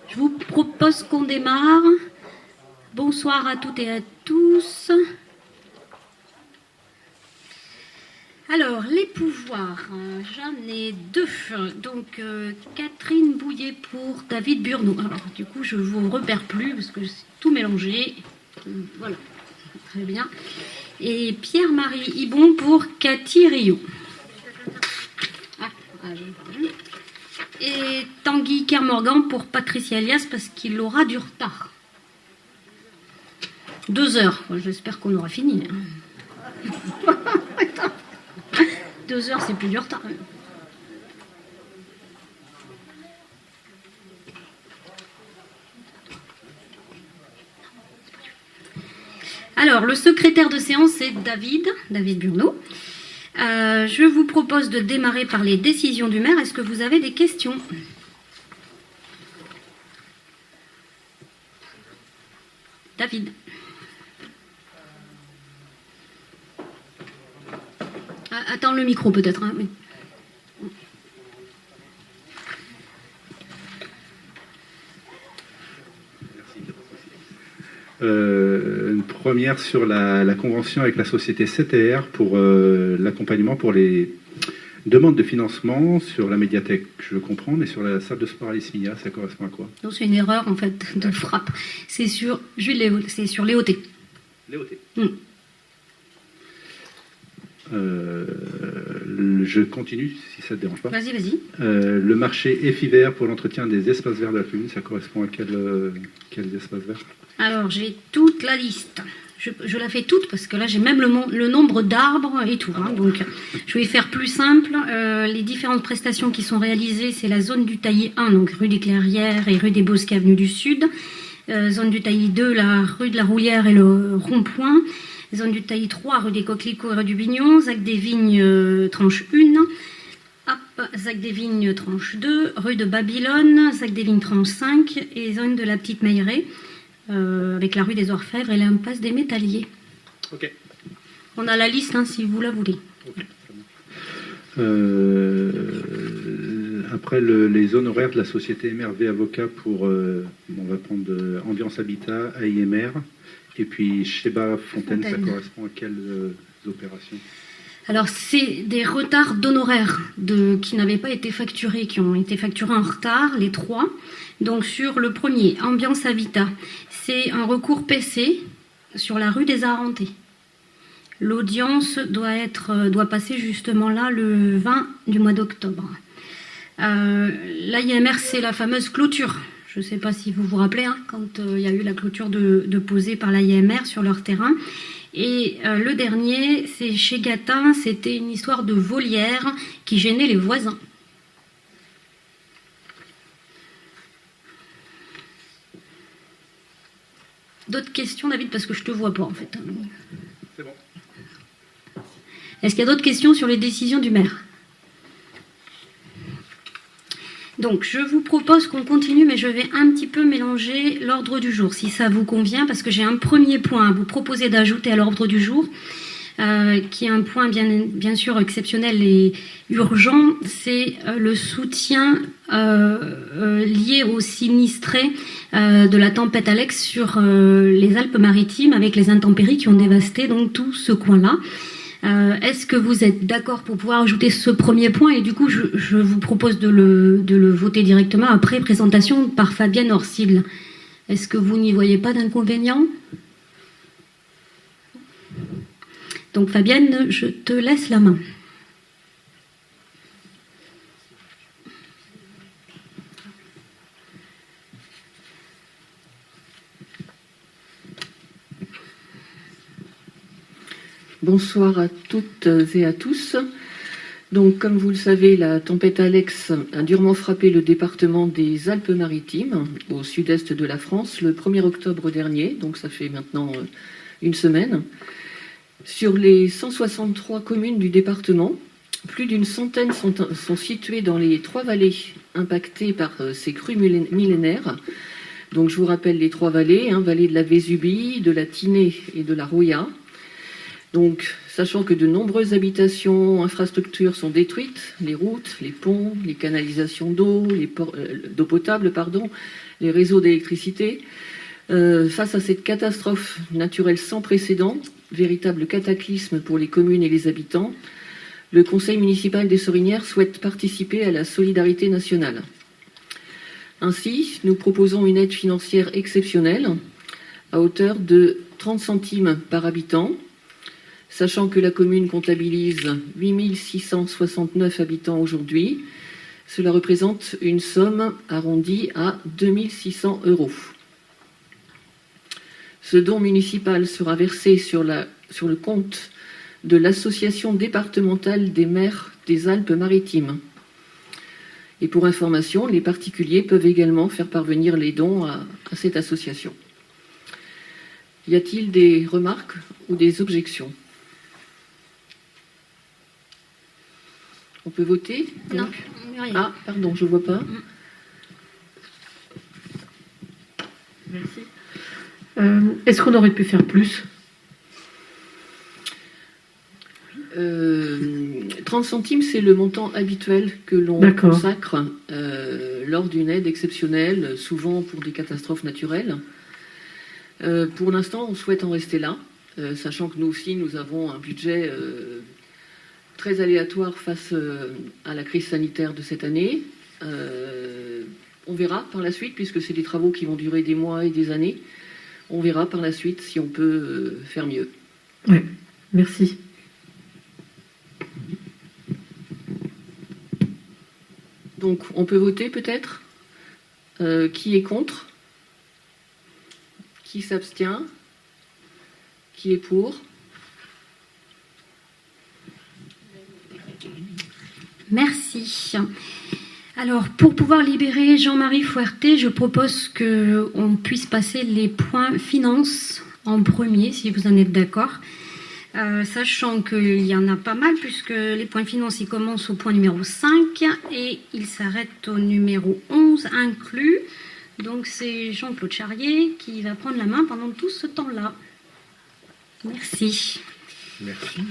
Je vous propose qu'on démarre. Bonsoir à toutes et à tous. Alors, les pouvoirs, j'en ai deux. Donc, Catherine Bouillet pour David Burneau. Alors, du coup, je ne vous repère plus parce que c'est tout mélangé. Voilà, très bien. Et Pierre-Marie Ibon pour Cathy Rio. Et Tanguy Kermorgan pour Patricia Elias parce qu'il aura du retard. 2 heures. J'espère qu'on aura fini. 2 heures, c'est plus du retard. Alors, le secrétaire de séance, c'est David Burneau. Je vous propose de démarrer par les décisions du maire. Est-ce que vous avez des questions ? David. Attends le micro peut-être. Hein, oui. Une première sur la convention avec la société CTR pour l'accompagnement pour les demandes de financement sur la médiathèque, je comprends, mais sur la salle de sport Alice Mia, ça correspond à quoi ? Non, c'est une erreur en fait de frappe. C'est sur c'est sur Léoté. Léoté. Je continue, si ça ne te dérange pas. Vas-y. Le marché EFIVER pour l'entretien des espaces verts de la commune, ça correspond à quels espaces verts ? Alors, j'ai toute la liste. Je la fais toute parce que là, j'ai même le nombre d'arbres et tout. Hein, donc, je vais faire plus simple. Les différentes prestations qui sont réalisées, c'est la zone du taillis 1, donc rue des Clairières et rue des Bosquets, avenue du Sud. Zone du taillis 2, la rue de la Roulière et le rond-point. Zone du taillis 3, rue des Coquelicots et rue du Bignon. Zac des Vignes, tranche 1. Zac des Vignes, tranche 2. Rue de Babylone, Zac des Vignes, tranche 5. Et zone de la Petite Mailleraie. Avec la rue des Orfèvres et l'impasse des Métalliers. Ok. On a la liste hein, si vous la voulez. Okay. Après les zones horaires de la société MRV Avocat pour, on va prendre Ambiance Habitat, AIMR, et puis Sheba Fontaine, ça correspond à quelles opérations ? Alors, c'est des retards d'honoraires qui n'avaient pas été facturés, qui ont été facturés en retard, les 3. Donc, sur le premier, Ambiance Habitat, c'est un recours PC sur la rue des Arentés. L'audience doit passer justement là le 20 du mois d'octobre. L'AIMR, c'est la fameuse clôture. Je ne sais pas si vous vous rappelez, hein, quand il y a eu la clôture de posée par l'AIMR sur leur terrain. Et le dernier, c'est chez Gatin, c'était une histoire de volière qui gênait les voisins. D'autres questions, David, parce que je ne te vois pas en fait. C'est bon. Est-ce qu'il y a d'autres questions sur les décisions du maire ? Donc, je vous propose qu'on continue, mais je vais un petit peu mélanger l'ordre du jour, si ça vous convient, parce que j'ai un premier point à vous proposer d'ajouter à l'ordre du jour, qui est un point bien sûr exceptionnel et urgent, c'est le soutien lié aux sinistrés de la tempête Alex sur les Alpes-Maritimes, avec les intempéries qui ont dévasté donc tout ce coin-là. Est-ce que vous êtes d'accord pour pouvoir ajouter ce premier point ? Et du coup, je vous propose de le voter directement après présentation par Fabienne Orsigle. Est-ce que vous n'y voyez pas d'inconvénient ? Donc Fabienne, je te laisse la main. Bonsoir à toutes et à tous. Donc, comme vous le savez, la tempête Alex a durement frappé le département des Alpes-Maritimes, au sud-est de la France, le 1er octobre dernier, donc ça fait maintenant une semaine. Sur les 163 communes du département, plus d'une centaine sont situées dans les 3 vallées impactées par ces crues millénaires. Donc, je vous rappelle les 3 vallées, vallée de la Vésubie, de la Tinée et de la Rouya. Donc, sachant que de nombreuses habitations, infrastructures sont détruites, les routes, les ponts, les canalisations d'eau potable, les réseaux d'électricité. Face à cette catastrophe naturelle sans précédent, véritable cataclysme pour les communes et les habitants, le Conseil municipal des Sorinières souhaite participer à la solidarité nationale. Ainsi, nous proposons une aide financière exceptionnelle à hauteur de 30 centimes par habitant, sachant que la commune comptabilise 8 669 habitants aujourd'hui. Cela représente une somme arrondie à 2 600 €. Ce don municipal sera versé sur le compte de l'Association départementale des maires des Alpes-Maritimes. Et pour information, les particuliers peuvent également faire parvenir les dons à cette association. Y a-t-il des remarques ou des objections? On peut voter? Non. Ah, pardon, je ne vois pas. Merci. Est-ce qu'on aurait pu faire plus? 30 centimes, c'est le montant habituel que l'on consacre lors d'une aide exceptionnelle, souvent pour des catastrophes naturelles. Pour l'instant, on souhaite en rester là, sachant que nous aussi, nous avons un budget très aléatoire face à la crise sanitaire de cette année. On verra par la suite, puisque c'est des travaux qui vont durer des mois et des années. On verra par la suite si on peut faire mieux. Oui, merci. Donc, on peut voter peut-être. Qui est contre? Qui s'abstient? Qui est pour? Merci. Alors, pour pouvoir libérer Jean-Marie Fouerté, je propose qu'on puisse passer les points finances en premier, si vous en êtes d'accord. Sachant qu'il y en a pas mal, puisque les points finances, ils commencent au point numéro 5 et ils s'arrêtent au numéro 11 inclus. Donc, c'est Jean-Claude Charrier qui va prendre la main pendant tout ce temps-là. Merci. Merci.